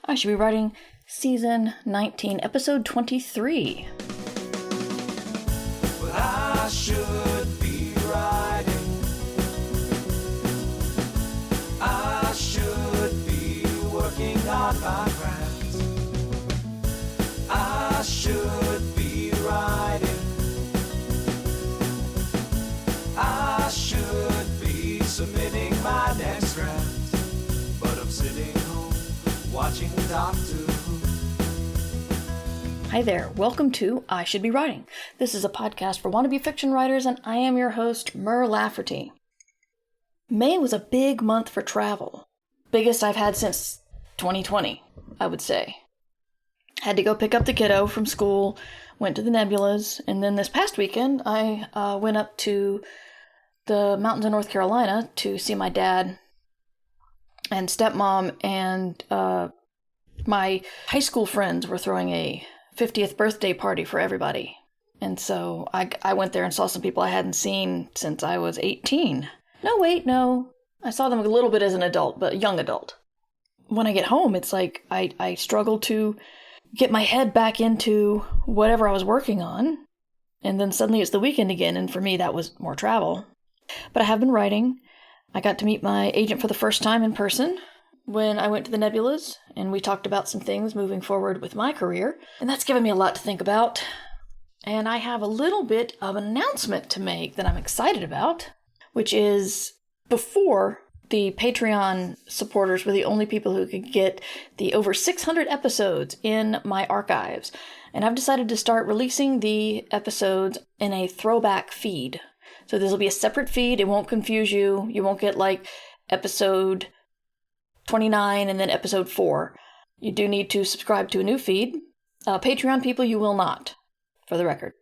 I Should Be Writing, Season 19, Episode 23. Well, I should be writing. I should be working on my craft. I should be writing. I should be submitting my next draft. But I'm sitting home watching Doctor Who. Hi there, welcome to I Should Be Writing. This is a podcast for wannabe fiction writers, and I am your host, Mer Lafferty. May was a big month for travel. Biggest I've had since 2020, I would say. Had to go pick up the kiddo from school, went to the Nebulas, and then this past weekend I went up to the mountains of North Carolina to see my dad and stepmom, and my high school friends were throwing a 50th birthday party for everybody. And so I went there and saw some people I hadn't seen since I was 18. No. I saw them a little bit as an adult, but a young adult. When I get home, it's like I struggle to get my head back into whatever I was working on. And then suddenly it's the weekend again, and for me that was more travel. But I have been writing. I got to meet my agent for the first time in person when I went to the Nebulas, and we talked about some things moving forward with my career, and that's given me a lot to think about. And I have a little bit of an announcement to make that I'm excited about, which is before the Patreon supporters were the only people who could get the over 600 episodes in my archives. And I've decided to start releasing the episodes in a throwback feed. So this will be a separate feed. It won't confuse you. You won't get like episode 29 and then episode 4. You do need to subscribe to a new feed. Patreon people, you will not, for the record.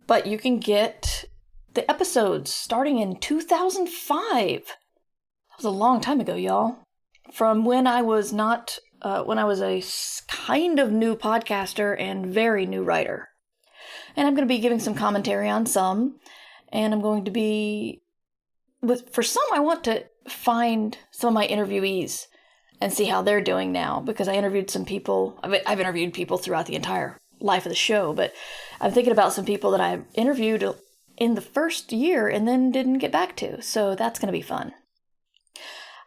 But you can get the episodes starting in 2005. That was a long time ago, y'all. From when I was not, when I was a kind of new podcaster and very new writer. And I'm going to be giving some commentary on some. And I'm going to be, for some, I want to find some of my interviewees and see how they're doing now, because I interviewed some people. I've interviewed people throughout the entire life of the show, but I'm thinking about some people that I've interviewed in the first year and then didn't get back to, so that's going to be fun.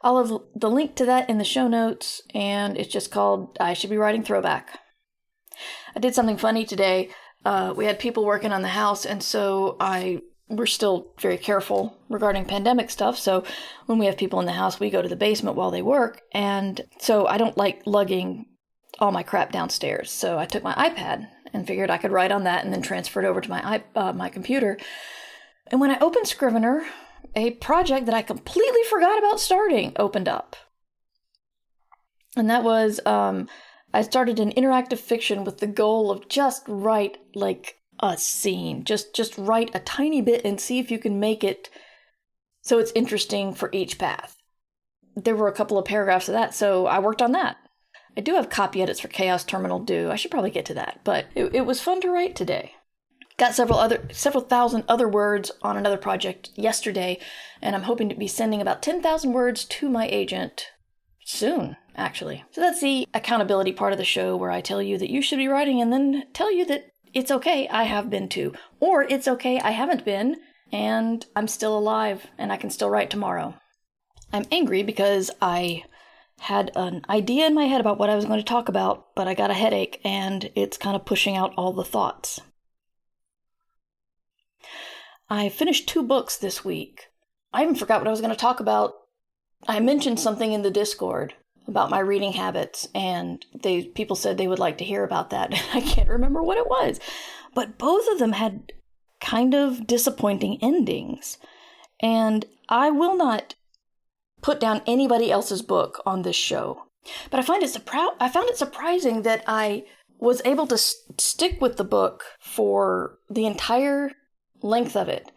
I'll have the link to that in the show notes, and it's just called I Should Be Writing Throwback. I did something funny today. We had people working on the house, and so we're still very careful regarding pandemic stuff, so when we have people in the house, we go to the basement while they work, and so I don't like lugging all my crap downstairs, so I took my iPad and figured I could write on that and then transfer it over to my computer. And when I opened Scrivener, a project that I completely forgot about starting opened up. And that was, I started an interactive fiction with the goal of just write like a scene. Just write a tiny bit and see if you can make it so it's interesting for each path. There were a couple of paragraphs of that, so I worked on that. I do have copy edits for Chaos Terminal due. I should probably get to that, but it was fun to write today. Got several thousand other words on another project yesterday, and I'm hoping to be sending about 10,000 words to my agent soon, actually. So that's the accountability part of the show, where I tell you that you should be writing and then tell you that it's okay, I have been too. Or it's okay, I haven't been, and I'm still alive, and I can still write tomorrow. I'm angry because I had an idea in my head about what I was going to talk about, but I got a headache, and it's kind of pushing out all the thoughts. I finished 2 books this week. I even forgot what I was going to talk about. I mentioned something in the Discord about my reading habits, and people said they would like to hear about that. I can't remember what it was. But both of them had kind of disappointing endings. And I will not put down anybody else's book on this show. But I found it surprising that I was able to stick with the book for the entire length of it,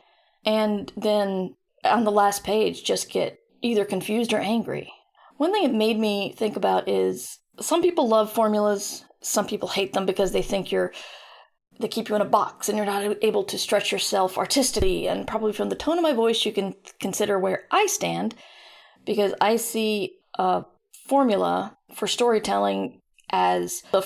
and then on the last page just get either confused or angry. One thing it made me think about is some people love formulas, some people hate them because they think they keep you in a box and you're not able to stretch yourself artistically, and probably from the tone of my voice you can consider where I stand, because I see a formula for storytelling as the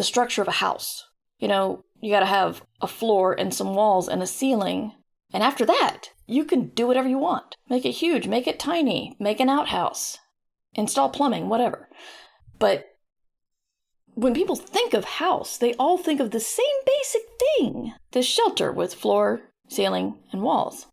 structure of a house. You got to have a floor and some walls and a ceiling. And after that, you can do whatever you want. Make it huge, make it tiny, make an outhouse, install plumbing, whatever. But when people think of house, they all think of the same basic thing. This shelter with floor, ceiling, and walls.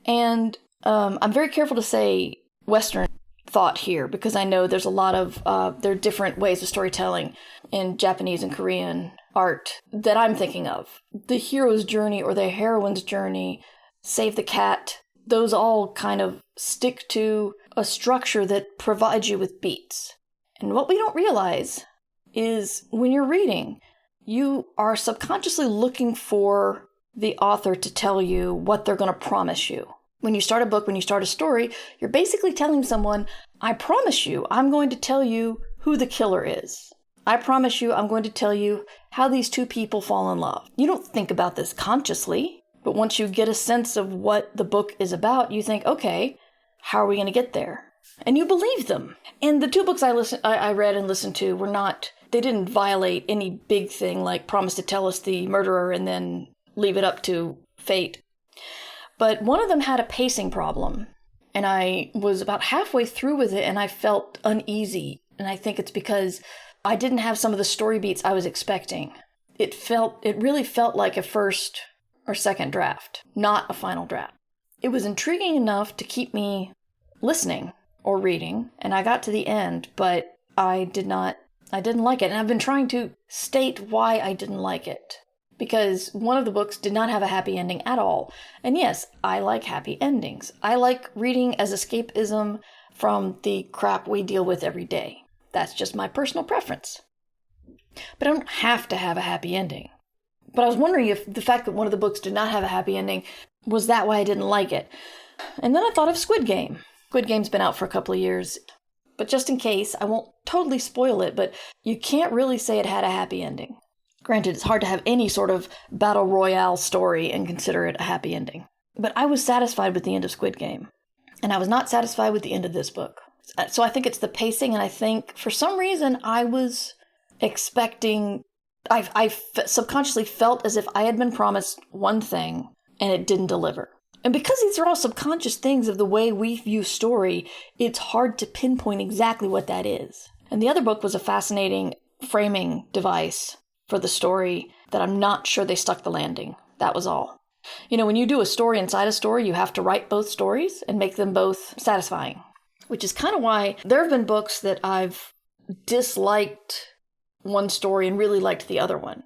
And I'm very careful to say Western thought here, because I know there's a lot of, there are different ways of storytelling in Japanese and Korean art that I'm thinking of. The hero's journey or the heroine's journey, save the cat, those all kind of stick to a structure that provides you with beats. And what we don't realize is when you're reading, you are subconsciously looking for the author to tell you what they're going to promise you. When you start a book, when you start a story, you're basically telling someone, I promise you, I'm going to tell you who the killer is. I promise you, I'm going to tell you how these two people fall in love. You don't think about this consciously, but once you get a sense of what the book is about, you think, okay, how are we going to get there? And you believe them. And the two books I read and listened to were not, they didn't violate any big thing like promise to tell us the murderer and then leave it up to fate. But one of them had a pacing problem, and I was about halfway through with it, and I felt uneasy. And I think it's because I didn't have some of the story beats I was expecting. It really felt like a first or second draft, not a final draft. It was intriguing enough to keep me listening or reading, and I got to the end, but I didn't like it. And I've been trying to state why I didn't like it. Because one of the books did not have a happy ending at all. And yes, I like happy endings. I like reading as escapism from the crap we deal with every day. That's just my personal preference. But I don't have to have a happy ending. But I was wondering if the fact that one of the books did not have a happy ending, was that why I didn't like it? And then I thought of Squid Game. Squid Game's been out for a couple of years. But just in case, I won't totally spoil it, but you can't really say it had a happy ending. Granted, it's hard to have any sort of battle royale story and consider it a happy ending. But I was satisfied with the end of Squid Game. And I was not satisfied with the end of this book. So I think it's the pacing, and I think for some reason I was expecting... I subconsciously felt as if I had been promised one thing and it didn't deliver. And because these are all subconscious things of the way we view story, it's hard to pinpoint exactly what that is. And the other book was a fascinating framing device for the story that I'm not sure they stuck the landing. That was all. When you do a story inside a story, you have to write both stories and make them both satisfying. Which is kind of why there have been books that I've disliked one story and really liked the other one.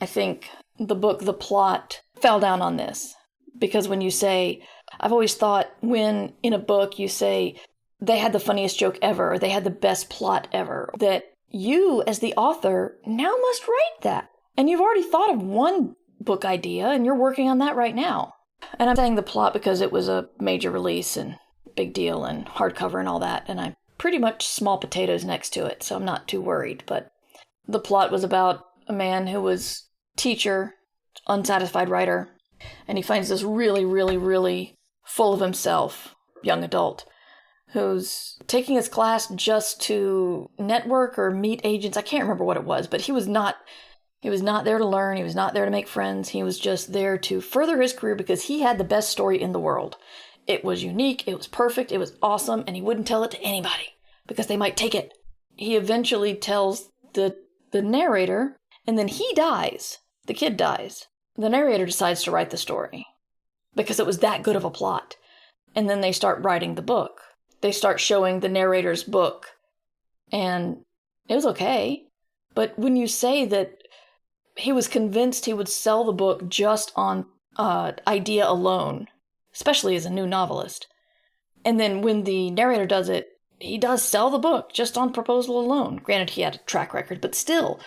I think the plot fell down on this. Because when you say, I've always thought when in a book you say, they had the funniest joke ever, or they had the best plot ever, that you, as the author, now must write that. And you've already thought of one book idea, and you're working on that right now. And I'm saying the plot because it was a major release, and big deal, and hardcover and all that, and I'm pretty much small potatoes next to it, so I'm not too worried. But the plot was about a man who was teacher, unsatisfied writer, and he finds this really, really, really full of himself young adult who's taking his class just to network or meet agents. I can't remember what it was, but he was not there to learn. He was not there to make friends. He was just there to further his career because he had the best story in the world. It was unique. It was perfect. It was awesome. And he wouldn't tell it to anybody because they might take it. He eventually tells the narrator, and then he dies. The kid dies. The narrator decides to write the story because it was that good of a plot. And then they start writing the book. They start showing the narrator's book. And it was okay. But when you say that he was convinced he would sell the book just on idea alone, especially as a new novelist, and then when the narrator does it, he does sell the book just on proposal alone. Granted, he had a track record, but still,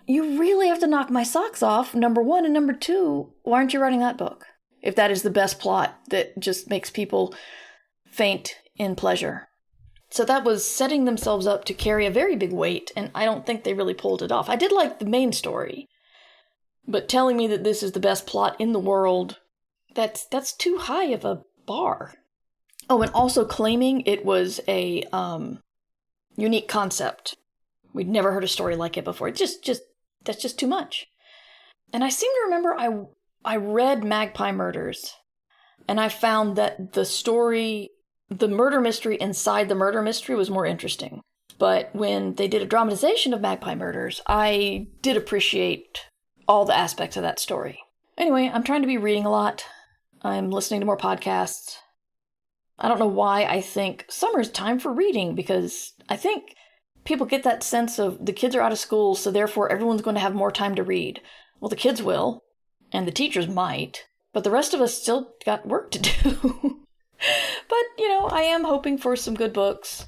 you really have to knock my socks off, number one. And number two, why aren't you writing that book? If that is the best plot that just makes people faint in pleasure. So that was setting themselves up to carry a very big weight, and I don't think they really pulled it off. I did like the main story, but telling me that this is the best plot in the world, that's too high of a bar. Oh, and also claiming it was a unique concept. We'd never heard a story like it before. That's just too much. And I seem to remember I read Magpie Murders, and I found that the murder mystery inside the murder mystery was more interesting. But when they did a dramatization of Magpie Murders, I did appreciate all the aspects of that story. Anyway, I'm trying to be reading a lot. I'm listening to more podcasts. I don't know why I think summer's time for reading, because I think people get that sense of the kids are out of school, so therefore everyone's going to have more time to read. Well, the kids will, and the teachers might, but the rest of us still got work to do. But, I am hoping for some good books.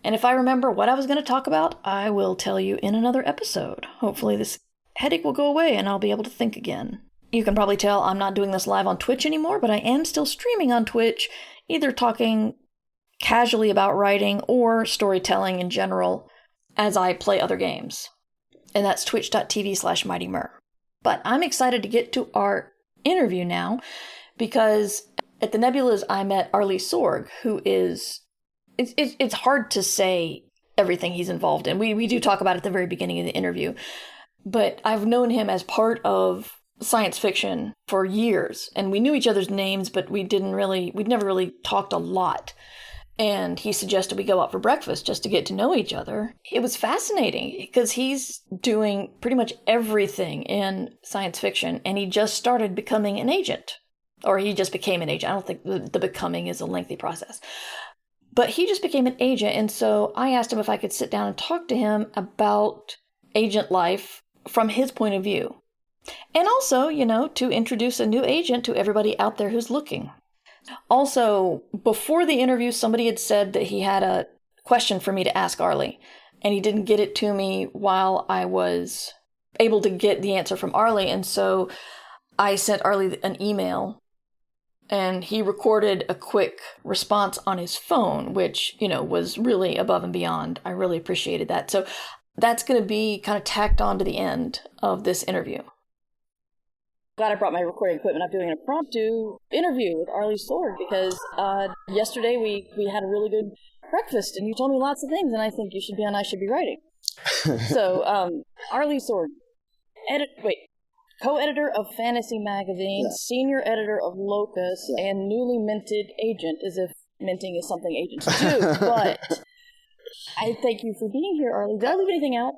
And if I remember what I was going to talk about, I will tell you in another episode. Hopefully this headache will go away and I'll be able to think again. You can probably tell I'm not doing this live on Twitch anymore, but I am still streaming on Twitch, either talking casually about writing or storytelling in general as I play other games. And that's twitch.tv/MightyMur. But I'm excited to get to our interview now, because at the Nebulas I met Arley Sorg, who is... It's hard to say everything he's involved in. We do talk about it at the very beginning of the interview. But I've known him as part of science fiction for years. And we knew each other's names, but we'd never really talked a lot. And he suggested we go out for breakfast just to get to know each other. It was fascinating because he's doing pretty much everything in science fiction. And he just started becoming an agent. Or he just became an agent. I don't think the becoming is a lengthy process. But he just became an agent, and so I asked him if I could sit down and talk to him about agent life from his point of view. And also, to introduce a new agent to everybody out there who's looking. Also, before the interview, somebody had said that he had a question for me to ask Arley, and he didn't get it to me while I was able to get the answer from Arley, and so I sent Arley an email. And he recorded a quick response on his phone, which, was really above and beyond. I really appreciated that. So that's going to be kind of tacked on to the end of this interview. Glad I brought my recording equipment. I'm doing an impromptu interview with Arley Sorg because yesterday we had a really good breakfast and you told me lots of things and I think you should be on I Should Be Writing. So, Arley Sorg, co-editor of Fantasy Magazine, yeah. Senior editor of Locus, yeah. And newly minted agent, as if minting is something agents do. But I thank you for being here, Arley. Did I leave anything out?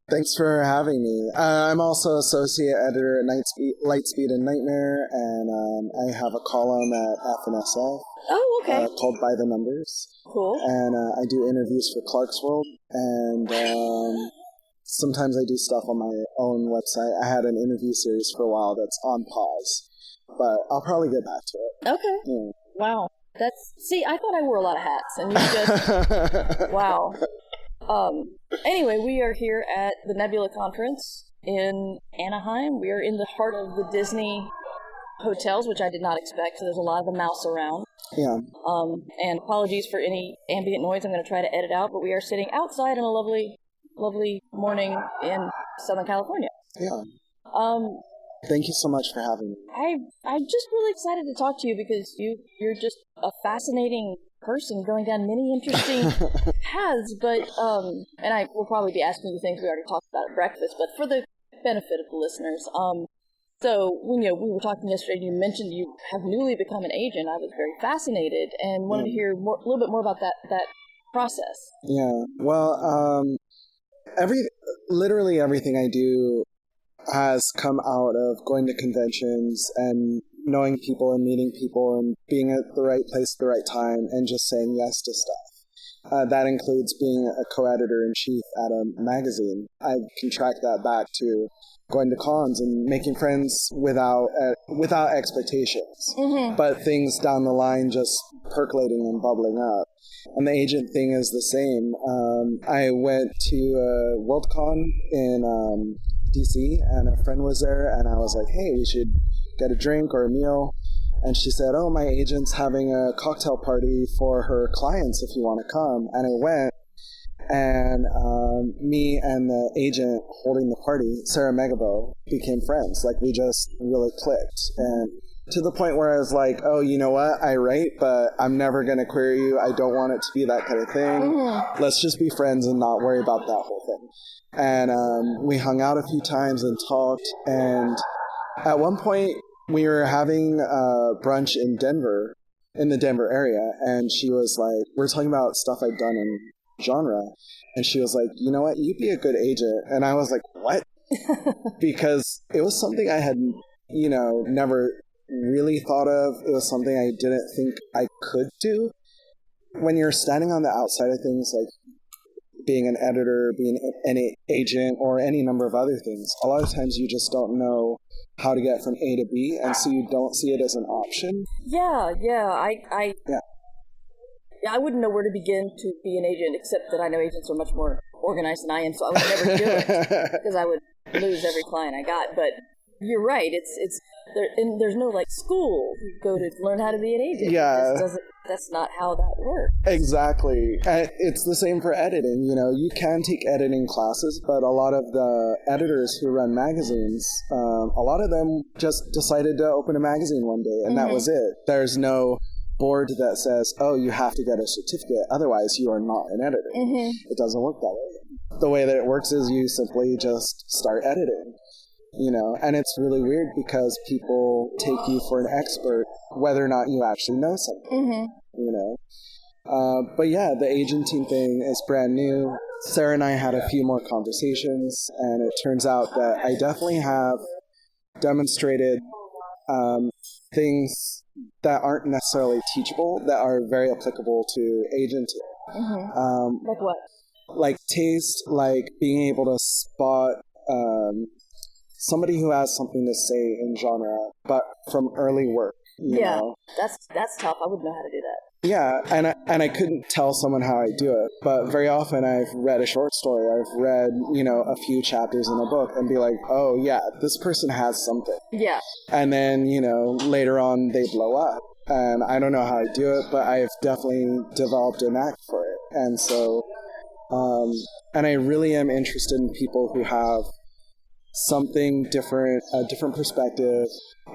Thanks for having me. I'm also associate editor at Lightspeed and Nightmare, and I have a column at FNSF. Oh, okay. Called By the Numbers. Cool. And I do interviews for Clark's World, and... sometimes I do stuff on my own website. I had an interview series for a while that's on pause, but I'll probably get back to it. Okay. Yeah. Wow. I thought I wore a lot of hats, and you just, wow. Anyway, we are here at the Nebula Conference in Anaheim. We are in the heart of the Disney hotels, which I did not expect, so there's a lot of the mouse around. Yeah. And apologies for any ambient noise I'm going to try to edit out, but we are sitting outside in a lovely morning in Southern California. Yeah. Thank you so much for having me. I'm just really excited to talk to you because you're just a fascinating person going down many interesting paths, but and I will probably be asking you things we already talked about at breakfast, but for the benefit of the listeners, so when we were talking yesterday, you mentioned you have newly become an agent. I was very fascinated and wanted to hear a little bit more about that process. Yeah. Well, literally everything I do has come out of going to conventions and knowing people and meeting people and being at the right place at the right time and just saying yes to stuff. That includes being a co-editor-in-chief at a magazine. I can track that back to going to cons and making friends without expectations, but things down the line just percolating and bubbling up. And the agent thing is the same. I went to Worldcon in DC, and a friend was there, and I was like, hey, we should get a drink or a meal. And she said, oh, my agent's having a cocktail party for her clients if you want to come. And I went, and me and the agent holding the party, Sarah Megabo, became friends. Like, we just really clicked. And to the point where I was like, oh, you know what? I write, but I'm never going to query you. I don't want it to be that kind of thing. Let's just be friends and not worry about that whole thing. And we hung out a few times and talked. And at one point, we were having brunch in Denver, in the Denver area. And she was like, we're talking about stuff I've done in genre. And she was like, you know what? You'd be a good agent. And I was like, what? Because it was something I had, never really thought of. It was something I didn't think I could do. When you're standing on the outside of things, like being an editor, being an agent, or any number of other things, a lot of times you just don't know how to get from A to B, and so you don't see it as an option. I wouldn't know where to begin to be an agent, except that I know agents are much more organized than I am, so I would never do it, because I would lose every client I got. But you're right, it's there, and there's no school you go to learn how to be an agent. Yeah. That's not how that works. Exactly. And it's the same for editing. You can take editing classes, but a lot of the editors who run magazines, a lot of them just decided to open a magazine one day, and that was it. There's no board that says, oh, you have to get a certificate, otherwise you are not an editor. It doesn't work that way. The way that it works is you simply just start editing. And it's really weird because people take you for an expert whether or not you actually know something, But yeah, the agenting thing is brand new. Sarah and I had a few more conversations, and it turns out that I definitely have demonstrated things that aren't necessarily teachable that are very applicable to agenting. Like what? Like taste, like being able to spot somebody who has something to say in genre, but from early work. You know? That's tough. I wouldn't know how to do that. Yeah, and I couldn't tell someone how I do it, but very often I've read a short story, I've read, a few chapters in a book and be like, oh yeah, this person has something. Yeah. And then, later on they blow up. And I don't know how I do it, but I've definitely developed a knack for it. And so, and I really am interested in people who have something different, a different perspective,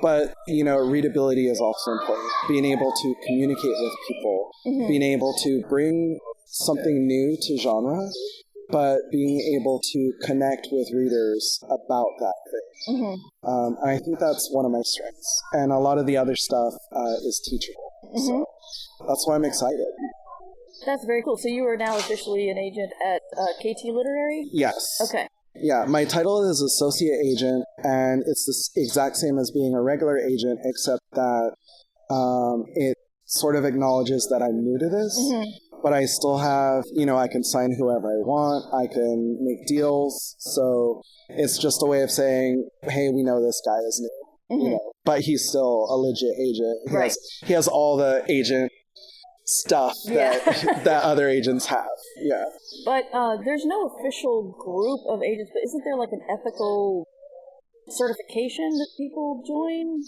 but readability is also important. Being able to communicate with people, being able to bring something new to genre, but being able to connect with readers about that thing. And I think that's one of my strengths. And a lot of the other stuff is teachable. So that's why I'm excited. That's very cool. So you are now officially an agent at KT Literary? Yes. Okay. Yeah, my title is associate agent, and it's the exact same as being a regular agent, except that it sort of acknowledges that I'm new to this, but I still have, I can sign whoever I want, I can make deals, so it's just a way of saying, hey, we know this guy is new, but he's still a legit agent. He has all the agent stuff that other agents have. Yeah. But there's no official group of agents, but isn't there an ethical certification that people join?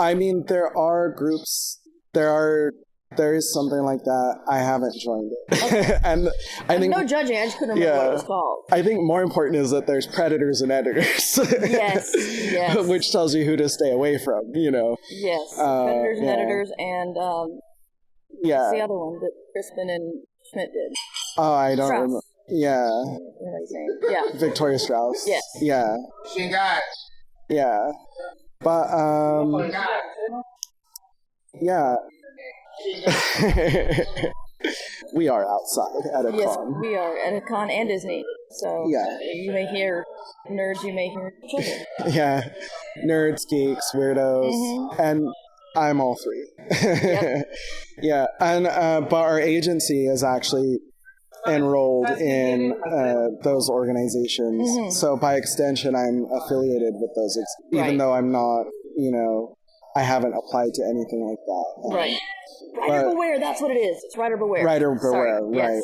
I mean, there are groups. There is something like that. I haven't joined it. Okay. And I think no judging. I just couldn't remember what it was called. I think more important is that there's predators and editors. Yes. Which tells you who to stay away from. Yes. Predators and editors and what's the other one that Crispin and Schmidt did? Oh, I don't remember. Yeah. Yeah. Victoria Strauss. Yes. Yeah. Yeah. But yeah. We are outside at a con. Yes, we are at a con and Disney. So you may hear nerds, you may hear children. Yeah. Nerds, geeks, weirdos, and I'm all three. Yeah. And but our agency is actually enrolled in those organizations. So by extension, I'm affiliated with those, even though I'm not, I haven't applied to anything like that. Right. Writer Beware, that's what it is. It's Writer Beware. Writer Beware, right. Yes.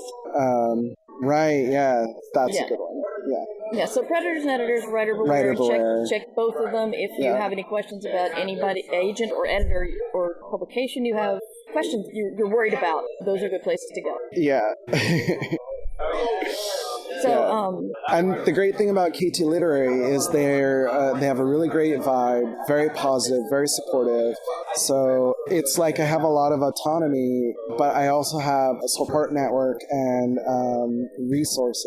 Right, yeah. That's a good one. Yeah, so Predators and Editors, Writer Beware. Check both of them. If you have any questions about anybody, agent or editor or publication you have questions you're worried about, those are good places to go. Yeah. So, and the great thing about KT Literary is they have a really great vibe, very positive, very supportive. So it's like I have a lot of autonomy, but I also have a support network and resources,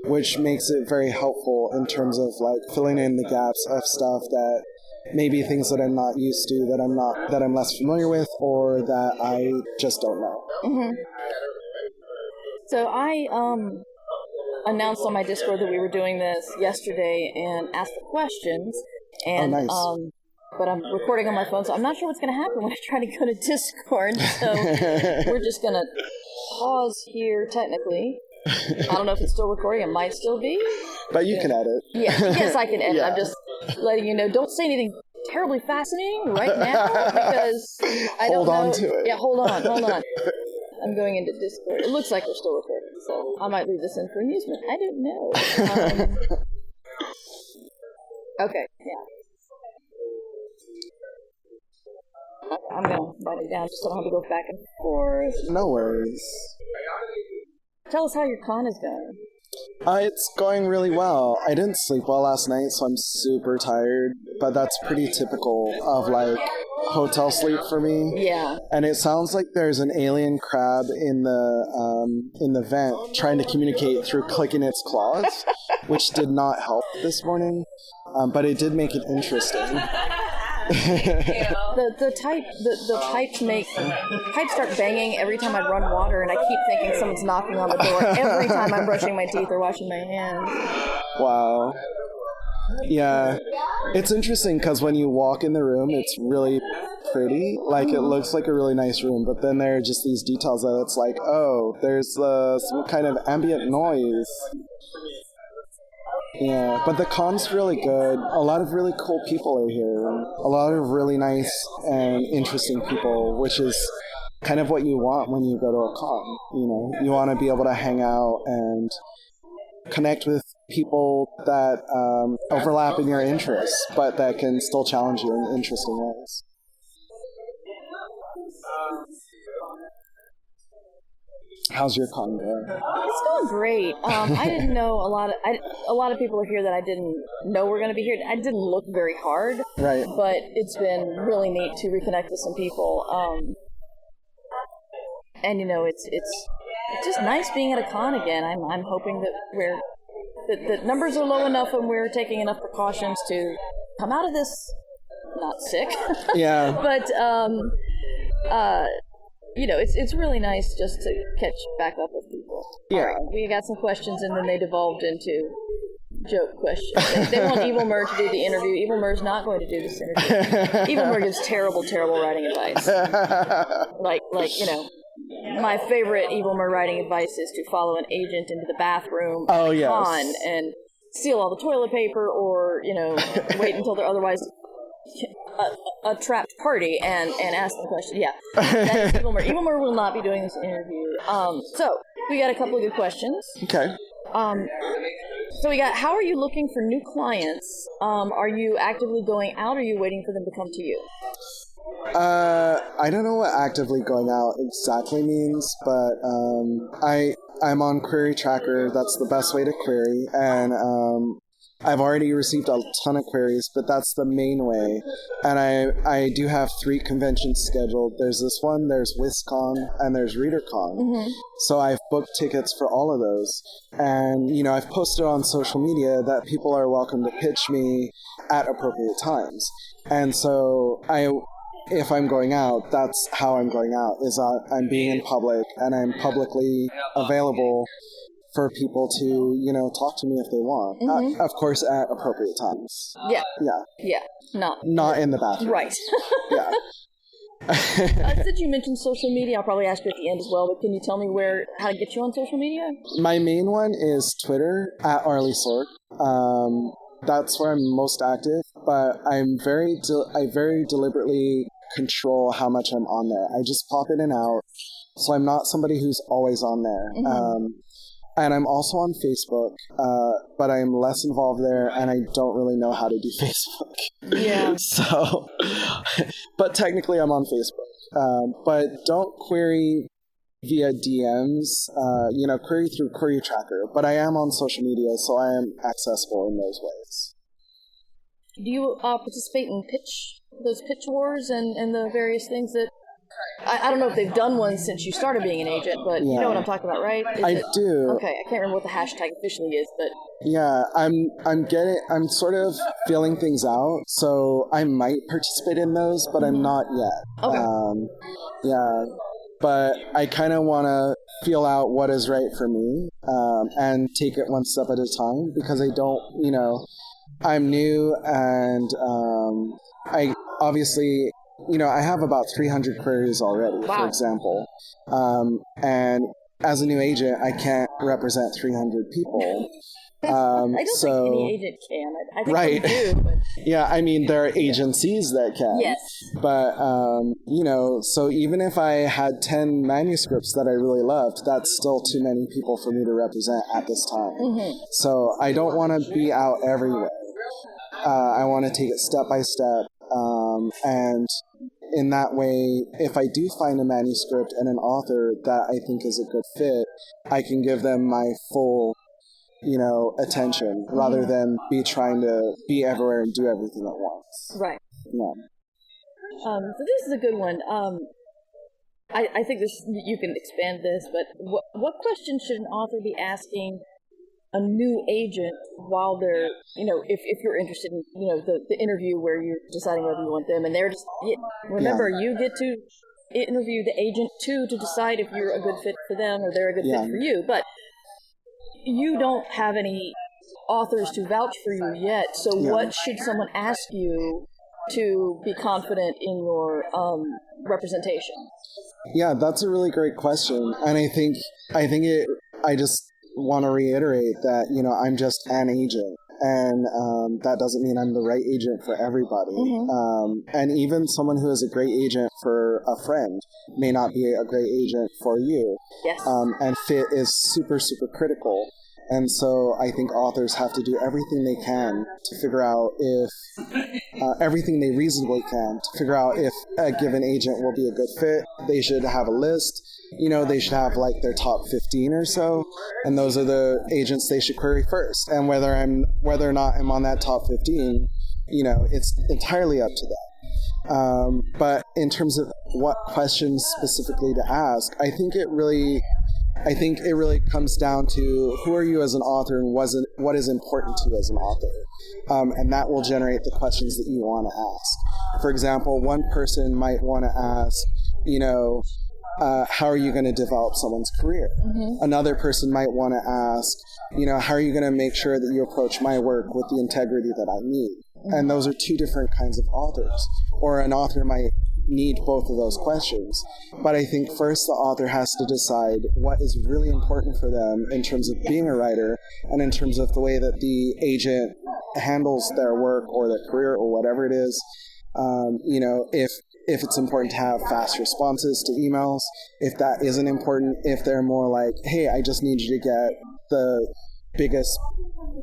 which makes it very helpful in terms of like filling in the gaps of stuff that maybe things that I'm not used to, that I'm less familiar with, or that I just don't know. So I announced on my Discord that we were doing this yesterday and asked for questions. And nice. But I'm recording on my phone, so I'm not sure what's going to happen when I try to go to Discord. So we're just going to pause here technically. I don't know if it's still recording. It might still be. But you can edit. Yeah, yes, I can edit. Yeah. I'm just letting you know. Don't say anything terribly fascinating right now because I don't know. Hold on to it. Yeah, hold on. I'm going into Discord. It looks like we're still recording, so I might leave this in for amusement. I don't know. Okay, yeah. I'm going to write it down just so I don't have to go back and forth. No worries. Tell us how your con is going. It's going really well. I didn't sleep well last night, so I'm super tired, but that's pretty typical of, like, hotel sleep for me. Yeah. And it sounds like there's an alien crab in the vent trying to communicate through clicking its claws, which did not help this morning, but it did make it interesting. The pipes start banging every time I run water, and I keep thinking someone's knocking on the door every time I'm brushing my teeth or washing my hands. Wow. Yeah. It's interesting because when you walk in the room, it's really pretty. Like, it looks like a really nice room, but then there are just these details that it's like, oh, there's some kind of ambient noise. Yeah, but the con's really good. A lot of really cool people are here. A lot of really nice and interesting people, which is kind of what you want when you go to a con. You know, you want to be able to hang out and connect with people that overlap in your interests, but that can still challenge you in interesting ways. How's your con going? It's going great. I didn't know a lot of people are here that I didn't know were going to be here. I didn't look very hard, Right. but it's been really neat to reconnect with some people. And you know, it's just nice being at a con again. I'm hoping that the numbers are low enough and we're taking enough precautions to come out of this not sick. Yeah. But you know, it's really nice just to catch back up with people. Yeah. We got some questions, and then they devolved into joke questions. They want Evil Mer to do the interview. Evil Mer's not going to do this interview. Evil Mer gives terrible writing advice. Like you know, my favorite Evil Mer writing advice is to follow an agent into the bathroom Oh, yes. con and steal all the toilet paper, or you know, wait until they're otherwise a trapped party and ask them questions. Yeah, that is Evil Mer. Evil Mer will not be doing this interview. So we got a couple of good questions. Okay. So we got, how are you looking for new clients? Are you actively going out, or are you waiting for them to come to you? I don't know what actively going out exactly means, but I'm on Query Tracker. That's the best way to query, and I've already received a ton of queries, but that's the main way. And I do have 3 conventions scheduled. There's this one, there's WisCon, and there's ReaderCon. Mm-hmm. So I've booked tickets for all of those. And, you know, I've posted on social media that people are welcome to pitch me at appropriate times. And so if I'm going out, that's how I'm going out, is I'm being in public, and I'm publicly available for people to, you know, talk to me if they want. Mm-hmm. Of course, at appropriate times. Yeah. Yeah. Yeah. Not in the bathroom. Right. Yeah. Since you mentioned social media, I'll probably ask you at the end as well, but can you tell me how to get you on social media? My main one is Twitter, at Arley Sorg. That's where I'm most active, but I very deliberately control how much I'm on there. I just pop in and out, so I'm not somebody who's always on there. Mm-hmm. And I'm also on Facebook, but I'm less involved there, and I don't really know how to do Facebook. Yeah. So, but technically I'm on Facebook. But don't query via DMs, query through Query Tracker, but I am on social media, so I am accessible in those ways. Do you participate in those pitch wars and the various things that... I don't know if they've done one since you started being an agent, but you know what I'm talking about, right? I do. Okay, I can't remember what the hashtag officially is, but... Yeah, I'm sort of feeling things out, so I might participate in those, but I'm not yet. Okay. But I kind of want to feel out what is right for me, and take it one step at a time, because I don't, I'm new, and I obviously... I have about 300 queries already, for example. And as a new agent, I can't represent 300 people. I don't think any agent can. I think they do. But... Yeah, I mean, there are agencies that can. Yes. But, so even if I had 10 manuscripts that I really loved, that's still too many people for me to represent at this time. Mm-hmm. So I don't want to be out everywhere. I want to take it step by step. And in that way, if I do find a manuscript and an author that I think is a good fit, I can give them my full, attention rather than be trying to be everywhere and do everything at once. Right. Yeah. So this is a good one. I think you can expand this, but what questions should an author be asking a new agent while they're, if you're interested in, the interview where you're deciding whether you want them, and they're just, you get to interview the agent too to decide if you're a good fit for them or they're a good fit for you, but you don't have any authors to vouch for you yet, so what should someone ask you to be confident in your representation? Yeah, that's a really great question, and I just want to reiterate that, I'm just an agent, and that doesn't mean I'm the right agent for everybody. Mm-hmm. And even someone who is a great agent for a friend may not be a great agent for you. Yes. And fit is super, super critical. And so I think authors have to do everything they can to figure out if, everything they reasonably can to figure out if a given agent will be a good fit. They should have a list. They should have like their top 15 or so, and those are the agents they should query first. And whether or not I'm on that top 15, it's entirely up to them. But in terms of what questions specifically to ask, I think it really comes down to who are you as an author and what is important to you as an author. And that will generate the questions that you want to ask. For example, one person might want to ask, how are you going to develop someone's career? Mm-hmm. Another person might want to ask, how are you going to make sure that you approach my work with the integrity that I need? Mm-hmm. And those are two different kinds of authors. Or an author might need both of those questions. But I think first the author has to decide what is really important for them in terms of being a writer and in terms of the way that the agent handles their work or their career or whatever it is. If it's important to have fast responses to emails, if that isn't important, if they're more like, hey, I just need you to get the biggest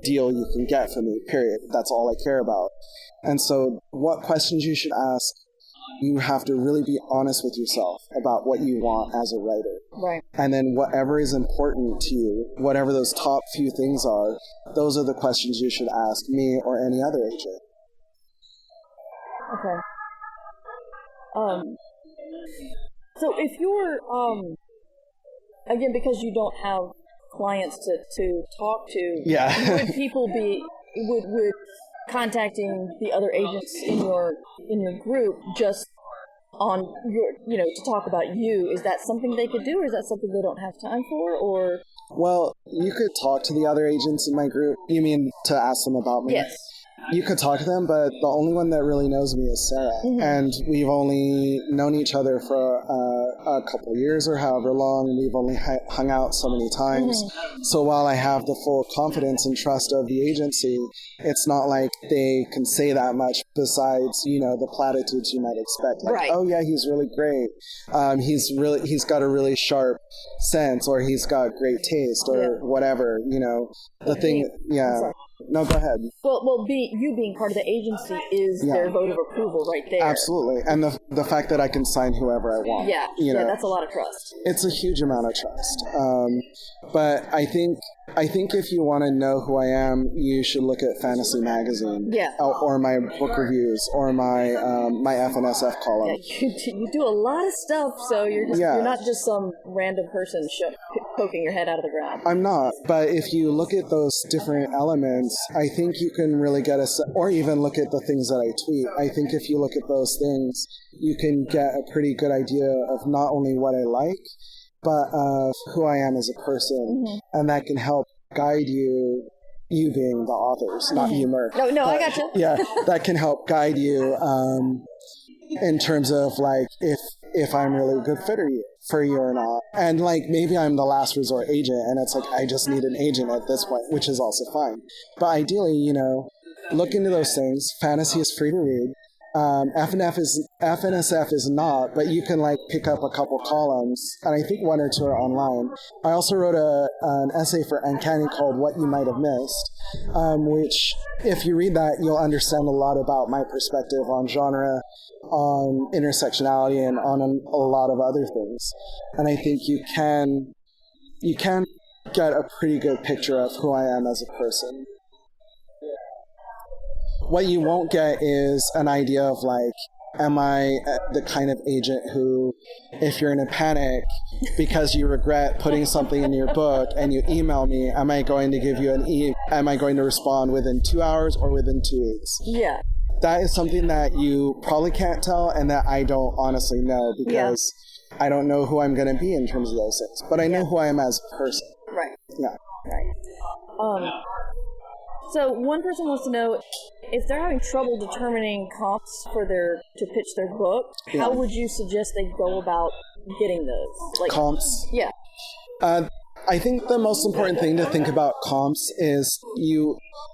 deal you can get for me, period. That's all I care about. And so what questions you should ask, you have to really be honest with yourself about what you want as a writer. Right. And then whatever is important to you, whatever those top few things are, those are the questions you should ask me or any other agent. Okay. So if you're, again, because you don't have clients to talk to, would people would contacting the other agents in your group just on your, to talk about you, is that something they could do, or is that something they don't have time for, or? Well, you could talk to the other agents in my group. You mean to ask them about me? Yes. You could talk to them, but the only one that really knows me is Sarah. Mm-hmm. And we've only known each other for a couple years or however long. We've only hung out so many times. Mm-hmm. So while I have the full confidence and trust of the agency, it's not like they can say that much besides, the platitudes you might expect. Like, right. Oh yeah, he's really great. He's got a really sharp sense, or he's got great taste, or whatever, the thing. Yeah. No, go ahead. Well, you being part of the agency is their vote of approval right there. Absolutely. And the fact that I can sign whoever I want. Yeah, that's a lot of trust. It's a huge amount of trust. But I think if you want to know who I am, you should look at Fantasy Magazine. Yeah. Or my book reviews, or my my FNSF column. Yeah, you do a lot of stuff, so you're not just some random person poking your head out of the ground. I'm not, but if you look at those different elements, I think you can really get or even look at the things that I tweet. I think if you look at those things, you can get a pretty good idea of not only what I like, but of who I am as a person, and that can help guide you being the authors, not you, Mer. No, but, I gotcha. Yeah, that can help guide you in terms of, like, if I'm really a good fit for you or not. And, like, maybe I'm the last resort agent, and it's like, I just need an agent at this point, which is also fine. But ideally, look into those things. Fantasy is free to read. FNSF is not, but you can, like, pick up a couple columns, and I think one or two are online. I also wrote an essay for Uncanny called What You Might Have Missed, which, if you read that, you'll understand a lot about my perspective on genre, on intersectionality, and on a lot of other things. And I think you can get a pretty good picture of who I am as a person. What you won't get is an idea of, like, am I the kind of agent who, if you're in a panic because you regret putting something in your book and you email me, am I going to give you am I going to respond within 2 hours or within 2 weeks? Yeah. That is something that you probably can't tell, and that I don't honestly know, because I don't know who I'm going to be in terms of those things. But I know who I am as a person. Right. Yeah. Right. So one person wants to know, if they're having trouble determining comps to pitch their book, how would you suggest they go about getting those? Like, comps? Yeah. I think the most important thing to think about comps is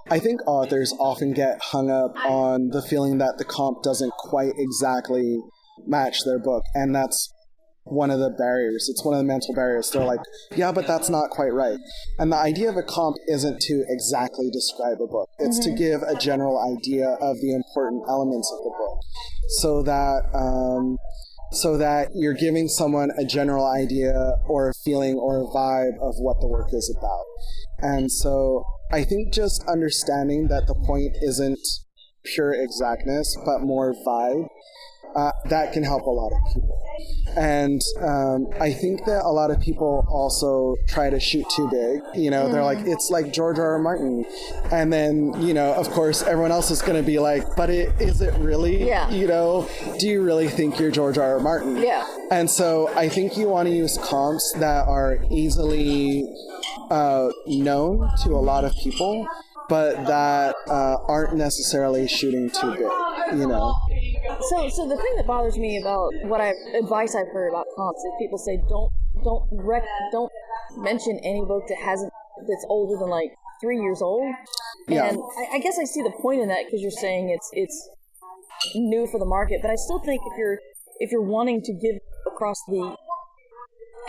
I think authors often get hung up on the feeling that the comp doesn't quite exactly match their book, and that's one of the barriers. It's one of the mental barriers. They're like, yeah, but that's not quite right. And the idea of a comp isn't to exactly describe a book. It's to give a general idea of the important elements of the book, so that you're giving someone a general idea or a feeling or a vibe of what the work is about. And so I think just understanding that the point isn't pure exactness, but more vibe, that can help a lot of people. And I think that a lot of people also try to shoot too big. They're like, it's like George R.R. Martin. And then, of course, everyone else is going to be like, but is it really? Yeah. Do you really think you're George R.R. Martin? Yeah. And so I think you want to use comps that are easily known to a lot of people, but that aren't necessarily shooting too big, So the thing that bothers me about advice I've heard about comps is people say don't mention any book that's older than, like, 3 years old. Yeah. And I guess I see the point in that, because you're saying it's new for the market, but I still think if you're wanting to give across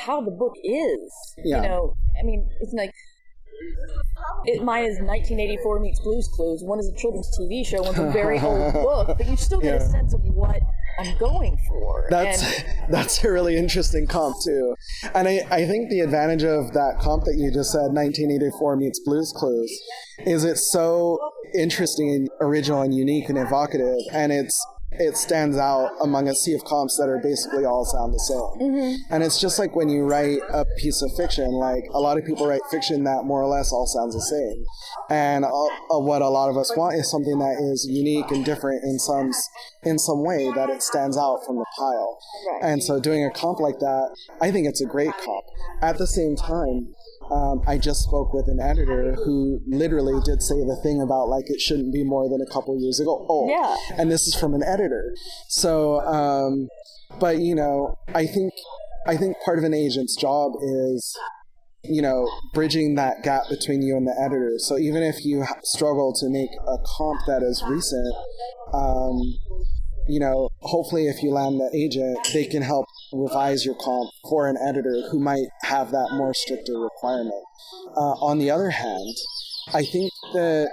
how the book is, I mean, it's like, mine is 1984 meets Blue's Clues. One is a children's TV show, one's a very old book, but you still get a sense of what I'm going for. That's a really interesting comp, too. And I think the advantage of that comp that you just said, 1984 meets Blue's Clues, is it's so interesting and original and unique and evocative, and it stands out among a sea of comps that are basically all sound the same. And it's just like when you write a piece of fiction, like, a lot of people write fiction that more or less all sounds the same. And what a lot of us want is something that is unique and different in some way, that it stands out from the pile. Right. And so doing a comp like that, I think it's a great comp. At the same time, I just spoke with an editor who literally did say the thing about, like, it shouldn't be more than a couple years ago. Yeah. And this is from an editor. So, but, I think part of an agent's job is, bridging that gap between you and the editor. So even if you struggle to make a comp that is recent, hopefully if you land the agent, they can help revise your comp for an editor who might have that more stricter requirement. On the other hand, I think that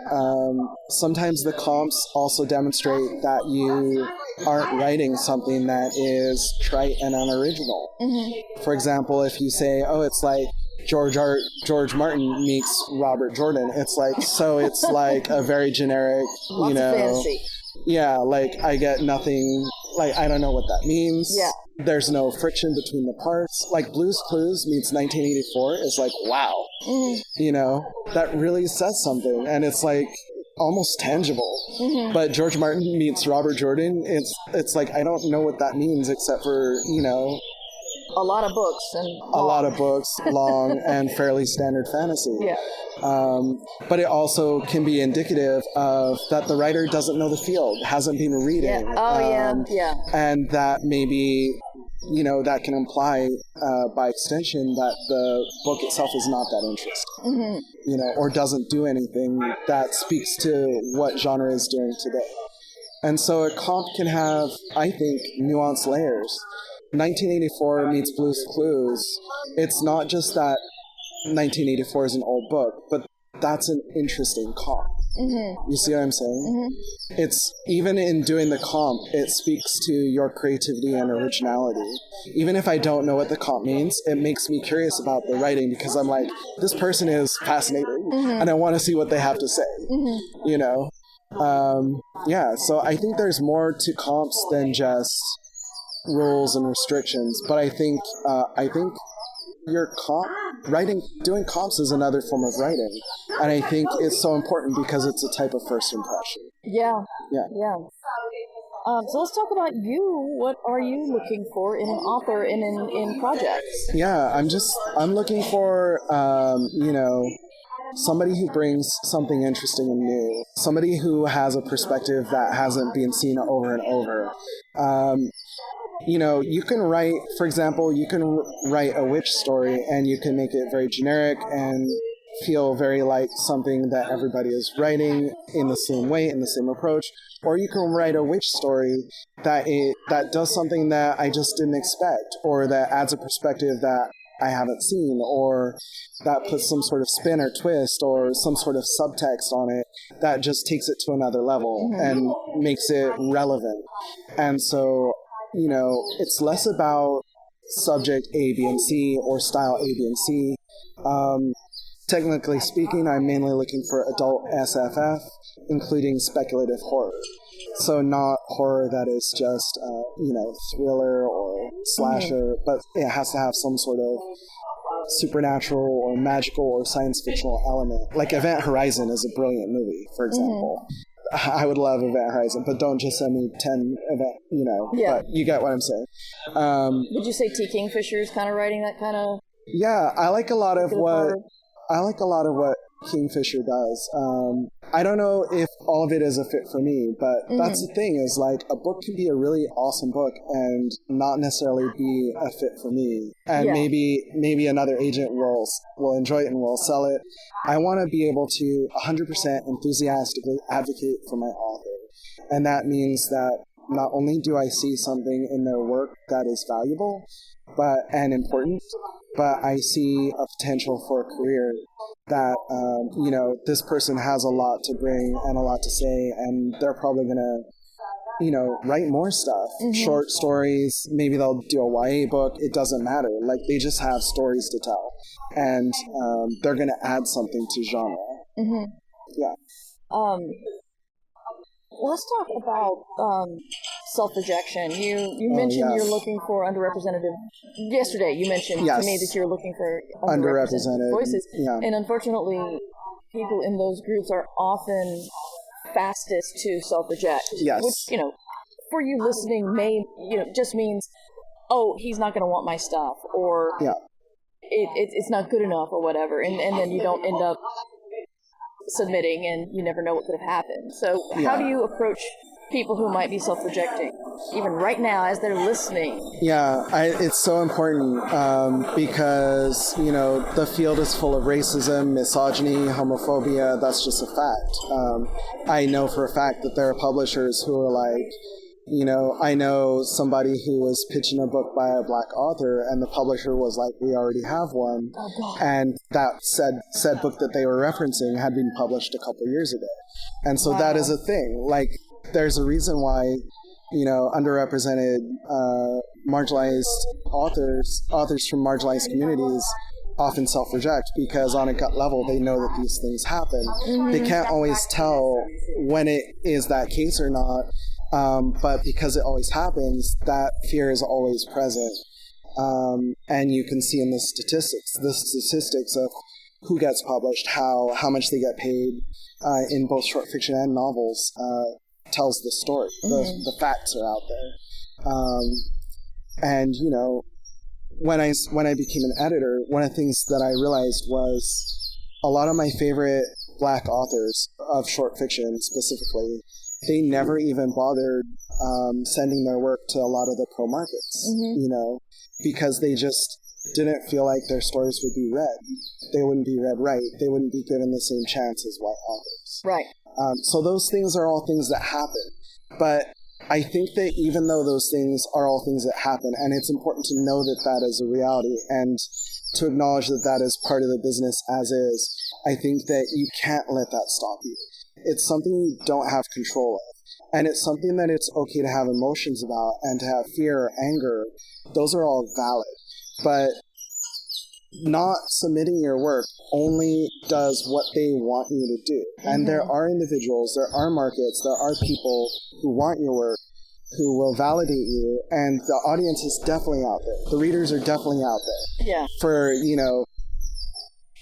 sometimes the comps also demonstrate that you aren't writing something that is trite and unoriginal. Mm-hmm. For example, if you say, oh, it's like George Martin meets Robert Jordan, it's like, so it's like a very generic, Lots of fantasy. Yeah, like I get nothing, like I don't know what that means. Yeah. There's no friction between the parts. Like Blue's Clues meets 1984 is like, wow. Mm-hmm. That really says something. And it's like almost tangible. Mm-hmm. But George Martin meets Robert Jordan, it's like, I don't know what that means except for, a lot of books and long. A lot of books, long and fairly standard fantasy. Yeah. But it also can be indicative of that the writer doesn't know the field, hasn't been reading. Yeah. Oh, yeah. And that maybe, that can imply by extension that the book itself is not that interesting, or doesn't do anything that speaks to what genre is doing today. And so a comp can have, I think, nuanced layers. 1984 meets Blue's Clues. It's not just that 1984 is an old book, but that's an interesting comp. Mm-hmm. You see what I'm saying? Mm-hmm. It's, even in doing the comp, it speaks to your creativity and originality. Even if I don't know what the comp means, it makes me curious about the writing because I'm like, this person is fascinating, and I want to see what they have to say. Mm-hmm. So I think there's more to comps than just rules and restrictions, but I think your doing comps is another form of writing, and I think it's so important because it's a type of first impression. Yeah. So let's talk about you. What are you looking for in an author and in projects? Yeah, I'm looking for somebody who brings something interesting and new, somebody who has a perspective that hasn't been seen over and over. You can write, for example, a witch story and you can make it very generic and feel very like something that everybody is writing in the same way, in the same approach. Or you can write a witch story that does something that I just didn't expect, or that adds a perspective that I haven't seen, or that puts some sort of spin or twist or some sort of subtext on it that just takes it to another level and makes it relevant. And so, it's less about subject A, B, and C or style A, B, and C. Technically speaking, I'm mainly looking for adult SFF, including speculative horror. So not horror that is just, thriller or slasher, but it has to have some sort of supernatural or magical or science fictional element. Like Event Horizon is a brilliant movie, for example. I would love Event Horizon, but don't just send me 10 but you get what I'm saying. Would you say T. Kingfisher is kind of writing that kind of... Yeah, I like a lot of what Kingfisher does. I don't know if all of it is a fit for me, but that's the thing, is like a book can be a really awesome book and not necessarily be a fit for me. And maybe another agent will enjoy it and will sell it. I want to be able to 100% enthusiastically advocate for my author. And that means that not only do I see something in their work that is valuable and important, but I see a potential for a career that, this person has a lot to bring and a lot to say, and they're probably going to, write more stuff. Short stories, maybe they'll do a YA book, it doesn't matter. Like, they just have stories to tell, and they're going to add something to genre. Yeah. Let's talk about self-rejection. You mentioned you're looking for underrepresented... Yesterday, you mentioned to me that you're looking for underrepresented voices. Yeah. And unfortunately, people in those groups are often fastest to self-reject. Yes. Which, for you listening may, just means, oh, he's not going to want my stuff, or it's not good enough, or whatever. And then you don't end up submitting, and you never know what could have happened. So how do you approach people who might be self-rejecting, even right now as they're listening? Yeah, it's so important because, the field is full of racism, misogyny, homophobia. That's just a fact. I know for a fact that there are publishers who are like, I know somebody who was pitching a book by a Black author, and the publisher was like, we already have one. Oh, God. And that said book that they were referencing had been published a couple years ago. And so that is a thing. Like, there's a reason why, underrepresented, marginalized authors from marginalized communities often self-reject, because on a gut level they know that these things happen. Mm-hmm. They can't always tell when it is that case or not, but because it always happens, that fear is always present. And you can see in the statistics of who gets published, how much they get paid in both short fiction and novels, tells the story. Mm-hmm. The facts are out there. And when I became an editor, one of the things that I realized was a lot of my favorite Black authors of short fiction specifically, they never even bothered sending their work to a lot of the pro markets, mm-hmm. Because they just didn't feel like their stories would be read. They wouldn't be read right. They wouldn't be given the same chance as white authors. Right. So those things are all things that happen. But I think that even though those things are all things that happen, and it's important to know that that is a reality and to acknowledge that that is part of the business as is, I think that you can't let that stop you. It's something you don't have control of. And it's something that it's okay to have emotions about and to have fear or anger. Those are all valid. But not submitting your work only does what they want you to do. Mm-hmm. And there are individuals, there are markets, there are people who want your work, who will validate you, and the audience is definitely out there. The readers are definitely out there. Yeah. For,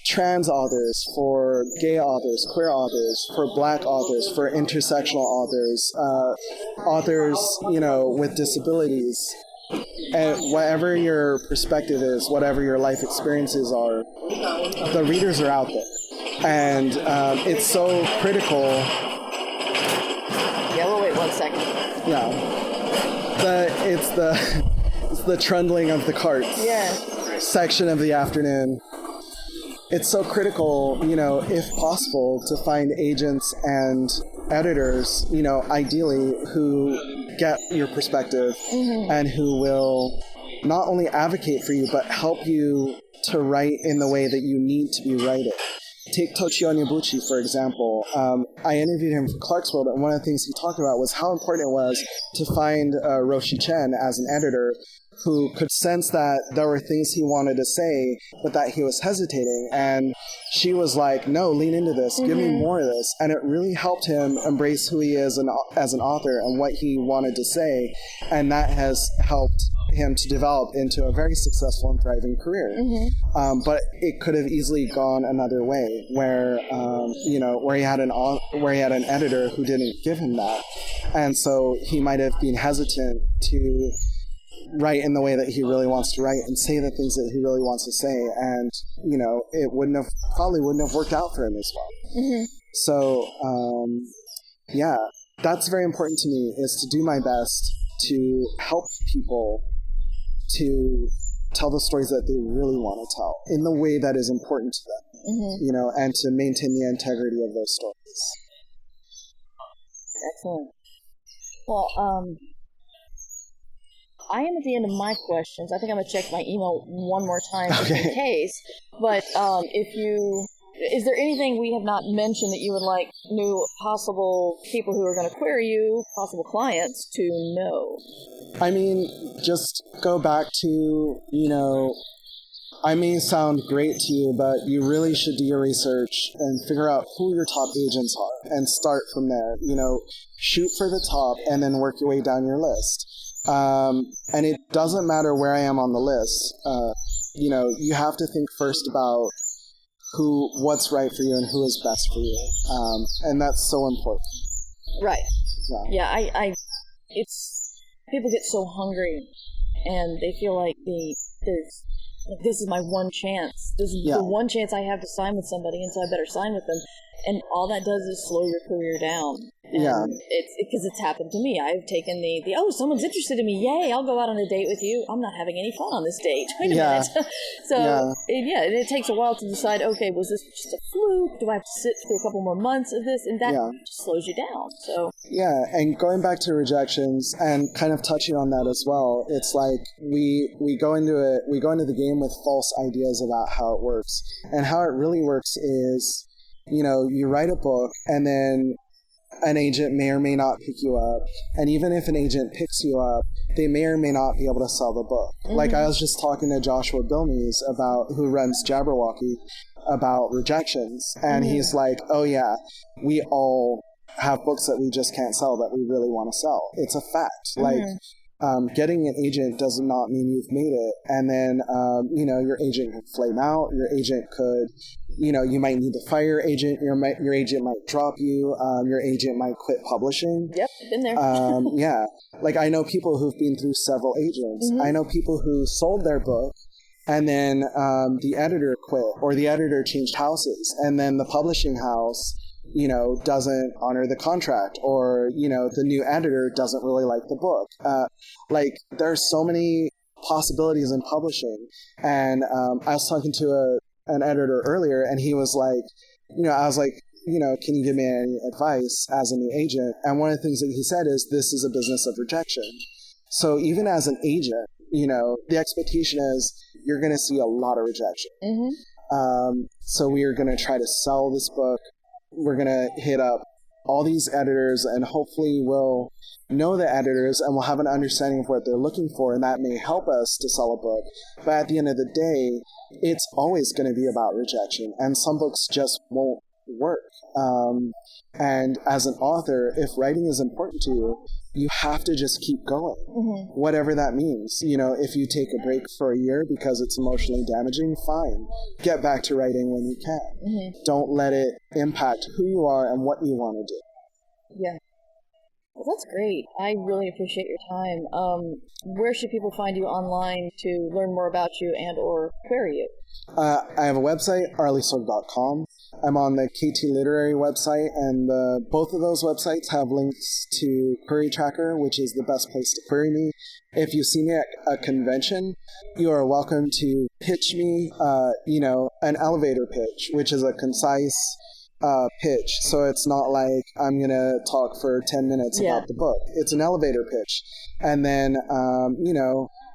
trans authors, for gay authors, queer authors, for Black authors, for intersectional authors, authors, with disabilities. And whatever your perspective is, whatever your life experiences are, the readers are out there. And it's so critical. Yeah, we'll wait 1 second. Yeah. It's the trundling of the carts section of the afternoon. It's so critical, if possible, to find agents and editors, ideally, who get your perspective, mm-hmm. and who will not only advocate for you, but help you to write in the way that you need to be writing. Take Tochi Onyebuchi, for example. I interviewed him for Clarksville, and one of the things he talked about was how important it was to find Roshi Chen as an editor who could sense that there were things he wanted to say, but that he was hesitating. And she was like, no, lean into this. Mm-hmm. Give me more of this. And it really helped him embrace who he is as an author and what he wanted to say. And that has helped him to develop into a very successful and thriving career. Mm-hmm. But it could have easily gone another way, where where he had an editor who didn't give him that, and so he might have been hesitant to write in the way that he really wants to write and say the things that he really wants to say, and it probably wouldn't have worked out for him as well. Mm-hmm. So that's very important to me, is to do my best to help people to tell the stories that they really want to tell in the way that is important to them, mm-hmm. And to maintain the integrity of those stories. Excellent. Well, I am at the end of my questions. I think I'm going to check my email one more time just in case. But is there anything we have not mentioned that you would like new possible people who are going to query you, possible clients, to know? I mean, just go back to, I may sound great to you, but you really should do your research and figure out who your top agents are and start from there. Shoot for the top and then work your way down your list. And it doesn't matter where I am on the list. You have to think first about what's right for you and who is best for you. And that's so important. Right. Yeah, people get so hungry and they feel like this is my one chance. This is the one chance I have to sign with somebody, and so I better sign with them. And all that does is slow your career down. Yeah. It's because it's happened to me. I've taken the oh, someone's interested in me. Yay, I'll go out on a date with you. I'm not having any fun on this date. Wait a minute. So, it takes a while to decide, okay, was this just a fluke? Do I have to sit through a couple more months of this? And that just slows you down. So yeah, and going back to rejections and kind of touching on that as well, it's like we go into the game with false ideas about how it works. And how it really works is, you write a book and then an agent may or may not pick you up. And even if an agent picks you up, they may or may not be able to sell the book. Mm-hmm. Like I was just talking to Joshua Bilmes who runs Jabberwocky, about rejections. And he's like, oh yeah, we all have books that we just can't sell that we really want to sell. It's a fact. Like, getting an agent does not mean you've made it. And then, your agent could flame out. Your agent could, you might need to fire your agent. Your agent might drop you. Your agent might quit publishing. Yep, been there. Yeah. Like, I know people who've been through several agents. Mm-hmm. I know people who sold their book and then the editor quit, or the editor changed houses, and then the publishing house doesn't honor the contract, or, the new editor doesn't really like the book. Like, there's so many possibilities in publishing. And I was talking to an editor earlier, and he was like, I was like, can you give me any advice as a new agent? And one of the things that he said is, this is a business of rejection. So even as an agent, the expectation is you're going to see a lot of rejection. Mm-hmm. So we are going to try to sell this book. We're going to hit up all these editors, and hopefully we'll know the editors and we'll have an understanding of what they're looking for, and that may help us to sell a book. But at the end of the day, it's always going to be about rejection, and some books just won't work. And as an author, if writing is important to you, you have to just keep going, whatever that means. If you take a break for a year because it's emotionally damaging, fine. Get back to writing when you can. Mm-hmm. Don't let it impact who you are and what you want to do. Yeah. Well, that's great. I really appreciate your time. Where should people find you online to learn more about you and or query you? I have a website, arleysorg.com. I'm on the KT Literary website, and both of those websites have links to Query Tracker, which is the best place to query me. If you see me at a convention, you are welcome to pitch me, an elevator pitch, which is a concise pitch. So it's not like I'm going to talk for 10 minutes about the book. It's an elevator pitch. And then,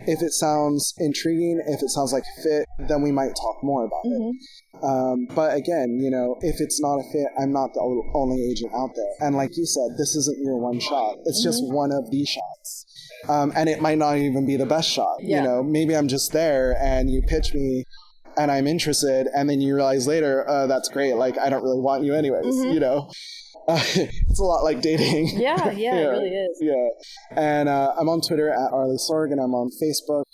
if it sounds intriguing, if it sounds like a fit, then we might talk more about it. But again, if it's not a fit, I'm not the only agent out there. And like you said, this isn't your one shot. It's just one of the shots. And it might not even be the best shot. Yeah. Maybe I'm just there and you pitch me and I'm interested, and then you realize later, that's great. Like, I don't really want you anyways, It's a lot like dating. Yeah, it really is. Yeah. And I'm on Twitter at Arley Sorg, and I'm on Facebook.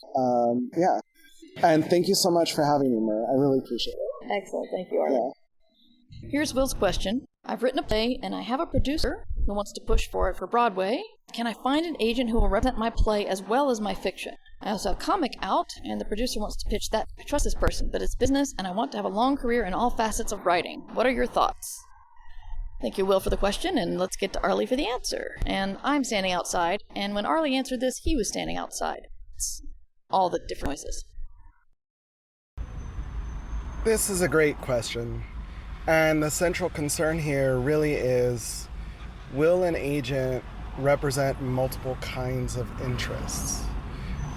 And thank you so much for having me, Mer. I really appreciate it. Excellent. Thank you, Arley. Yeah. Here's Will's question. I've written a play, and I have a producer who wants to push for it for Broadway. Can I find an agent who will represent my play as well as my fiction? I also have a comic out, and the producer wants to pitch that. I trust this person, but it's business, and I want to have a long career in all facets of writing. What are your thoughts? Thank you, Will, for the question, and let's get to Arley for the answer. And I'm standing outside, and when Arley answered this, he was standing outside. It's all the different noises. This is a great question. And the central concern here really is, will an agent represent multiple kinds of interests?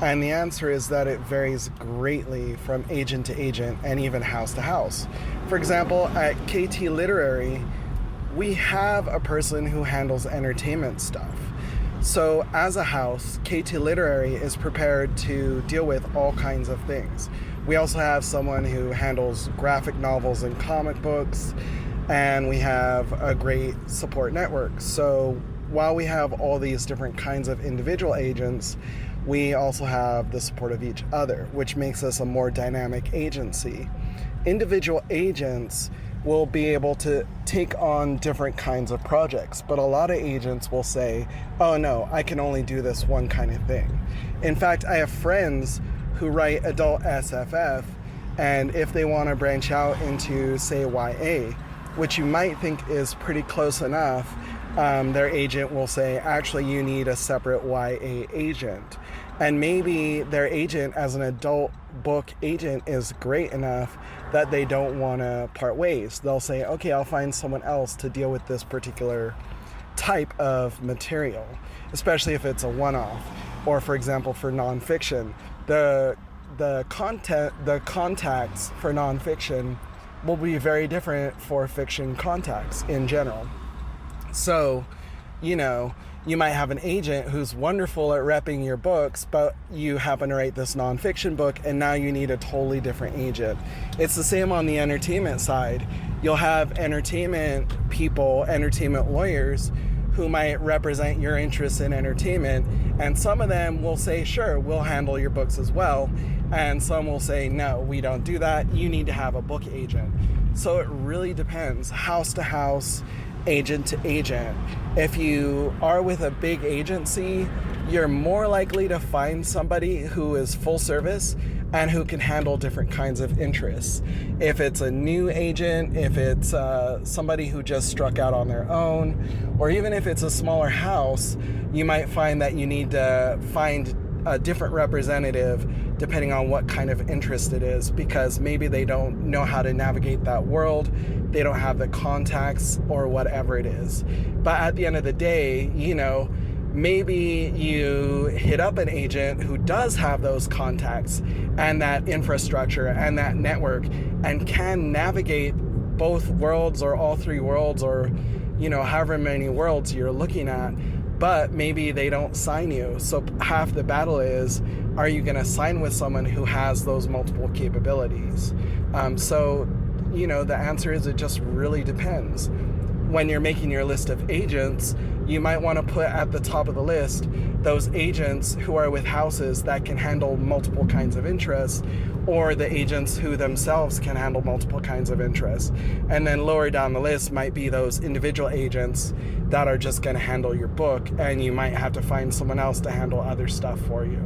And the answer is that it varies greatly from agent to agent and even house to house. For example, at KT Literary, we have a person who handles entertainment stuff. So as a house, KT Literary is prepared to deal with all kinds of things. We also have someone who handles graphic novels and comic books, and we have a great support network. So while we have all these different kinds of individual agents, we also have the support of each other, which makes us a more dynamic agency. Individual agents will be able to take on different kinds of projects, but a lot of agents will say, oh no, I can only do this one kind of thing. In fact, I have friends who write adult SFF, and if they want to branch out into, say, YA, which you might think is pretty close enough, their agent will say, actually, you need a separate YA agent. And maybe their agent as an adult book agent is great enough that they don't want to part ways. They'll say, okay, I'll find someone else to deal with this particular type of material, especially if it's a one-off. Or, for example, for nonfiction, the contacts for nonfiction will be very different for fiction contacts in general. So, you might have an agent who's wonderful at repping your books, but you happen to write this nonfiction book, and now you need a totally different agent. It's the same on the entertainment side. You'll have entertainment people, entertainment lawyers, who might represent your interests in entertainment, and some of them will say, sure, we'll handle your books as well, and some will say, no, we don't do that, you need to have a book agent. So it really depends, house to house, agent to agent. If you are with a big agency, you're more likely to find somebody who is full service and who can handle different kinds of interests. If it's a new agent, if it's somebody who just struck out on their own, or even if it's a smaller house, you might find that you need to find a different representative depending on what kind of interest it is, because maybe they don't know how to navigate that world, they don't have the contacts, or whatever it is. But at the end of the day, maybe you hit up an agent who does have those contacts and that infrastructure and that network and can navigate both worlds or all three worlds, or however many worlds you're looking at, but maybe they don't sign you. So half the battle is, are you going to sign with someone who has those multiple capabilities? So the answer is, it just really depends. When you're making your list of agents, you might want to put at the top of the list those agents who are with houses that can handle multiple kinds of interests, or the agents who themselves can handle multiple kinds of interests. And then lower down the list might be those individual agents that are just going to handle your book, and you might have to find someone else to handle other stuff for you.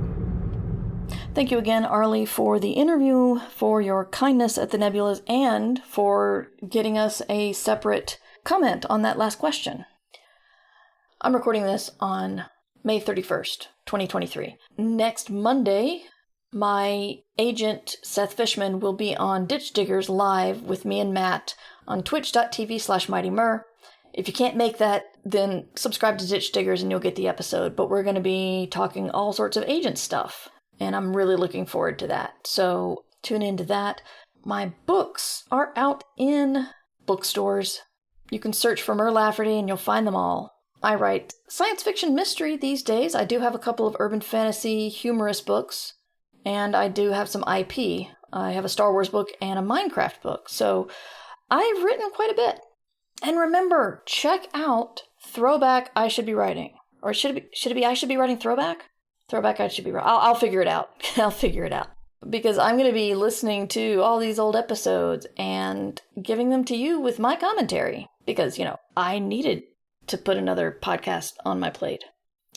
Thank you again, Arley, for the interview, for your kindness at the Nebulas, and for getting us a separate comment on that last question. I'm recording this on May 31st, 2023. Next Monday, my agent, Seth Fishman, will be on Ditch Diggers live with me and Matt on twitch.tv/MightyMur. If you can't make that, then subscribe to Ditch Diggers and you'll get the episode. But we're going to be talking all sorts of agent stuff, and I'm really looking forward to that. So tune into that. My books are out in bookstores. You can search for Mur Lafferty and you'll find them all. I write science fiction mystery these days. I do have a couple of urban fantasy humorous books, and I do have some IP. I have a Star Wars book and a Minecraft book. So I've written quite a bit. And remember, check out Throwback I Should Be Writing. Or should it be I Should Be Writing Throwback? Throwback I Should Be Writing. I'll figure it out. I'll figure it out. Because I'm going to be listening to all these old episodes and giving them to you with my commentary. Because, I needed to put another podcast on my plate.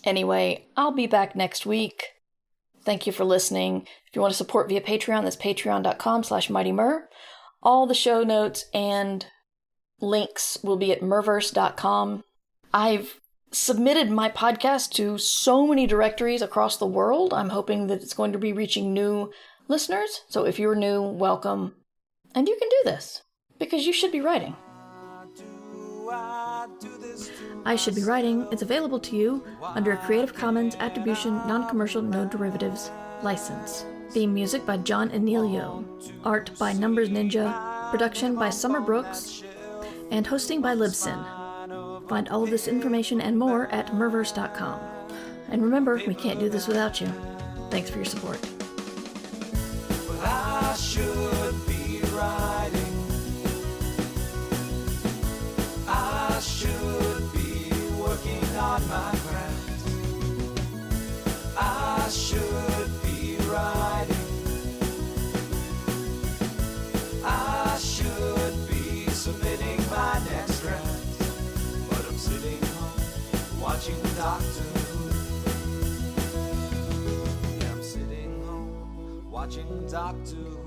Anyway, I'll be back next week. Thank you for listening. If you want to support via Patreon, that's patreon.com/MightyMur. All the show notes and links will be at murverse.com. I've submitted my podcast to so many directories across the world. I'm hoping that it's going to be reaching new listeners. So if you're new, welcome. And you can do this, because you should be writing. I Should Be Writing is available to you under a Creative Commons Attribution Non-Commercial No Derivatives license. Theme music by John Anelio. Art by Numbers Ninja. Production by Summer Brooks. And hosting by Libsyn. Find all of this information and more at murverse.com. And remember, we can't do this without you. Thanks for your support. Well, I should be writing. I should be working on my craft. I should be writing. I should be submitting my next draft. But I'm sitting home watching Doctor Who. Yeah, I'm sitting home watching Doctor Who.